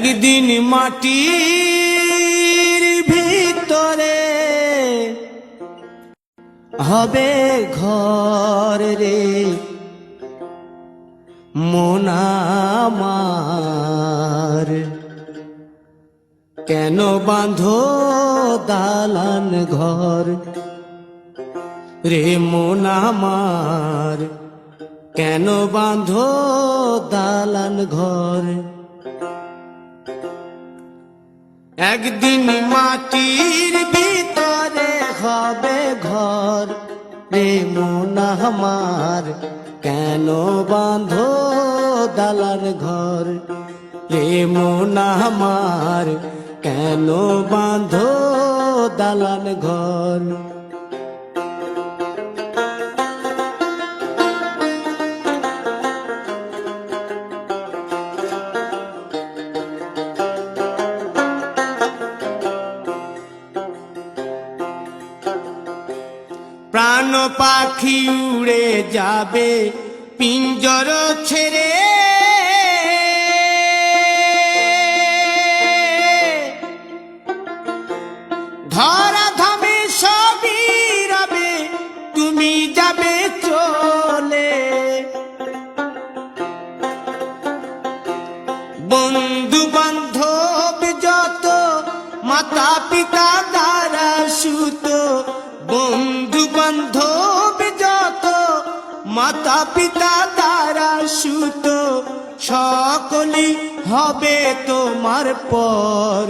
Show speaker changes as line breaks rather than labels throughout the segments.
একদিন মাটির ভিতরে হবে ঘর রে মন আমার, কেন বাঁধো দালান ঘর রে মন আমার, কেন বাঁধো দালান ঘর। একদিন মাটির ভিতরে হবে ঘর রে মন আমার, কেন বাঁধো দালান ঘর রে মন আমার, কেন বাঁধো দালান ঘর। প্রাণ পাখি উড়ে যাবে পিঞ্জর ছেড়ে, ধরা ধামে সবই রবে তুমি যাবে চলে। বন্ধু বান্ধব যত মাতা পিতা দ্বারা সুত, বন্ধু বান্ধব যত মাতা পিতা দ্বারা সুত, সকলেই হবে তোমার পর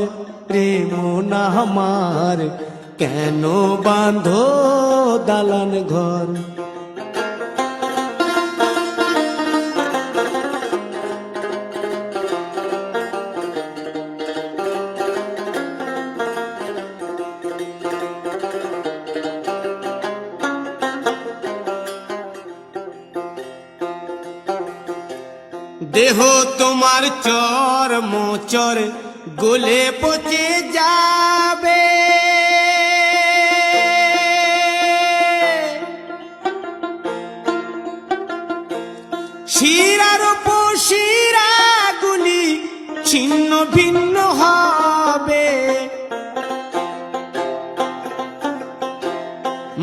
রে মন আমার, কেন বাঁধো দালান ঘর। দেহ তোমার চর মোচর গলে পচে যাবে, শিরার উপশিরা গুলি ছিন্ন ভিন্ন হবে,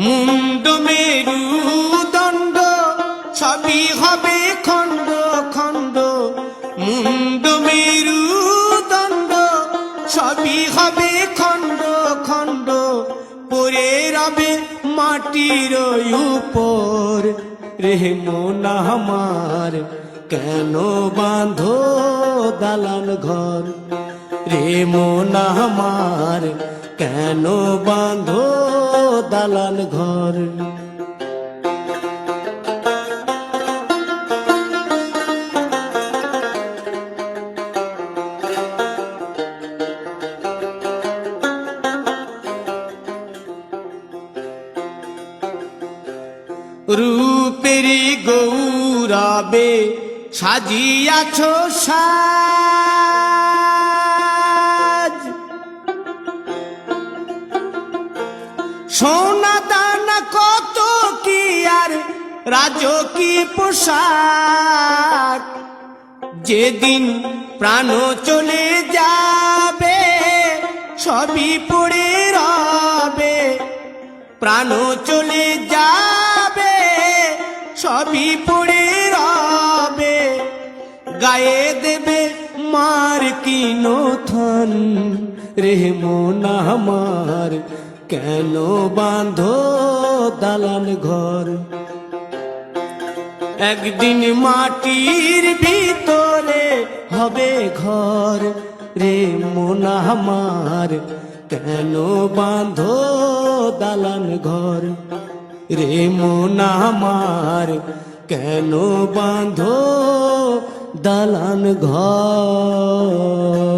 মুন্ড মেরুদণ্ড সবই হবে খণ্ড খণ্ড, মুন্ড মেরুদণ্ড সবই হবে খণ্ড খণ্ড, পড়ে রবে মাটির উপর রে মন আমার, কেন বাঁধো দালান ঘর রে মন আমার, কেন বাঁধো দালান ঘর। রূপেরি গৌরবে সাজিয়াছ সাজ, সোনা দানা কত কি আর রাজকীয় পোশাক, যেদিন প্রাণ চলে যাবে সবই পড়ে রবে, প্রাণ চলে যাবে সবই পড়ে রবে, গায়ে দেবে মার কিনো থান রে মন আমার, কেন বাঁধো দালান ঘর। একদিন মাটির ভিতরে হবে ঘর রে মন আমার, কেন বাঁধো দালান ঘর রে মন আমার, কেন বাঁধো দালান ঘর।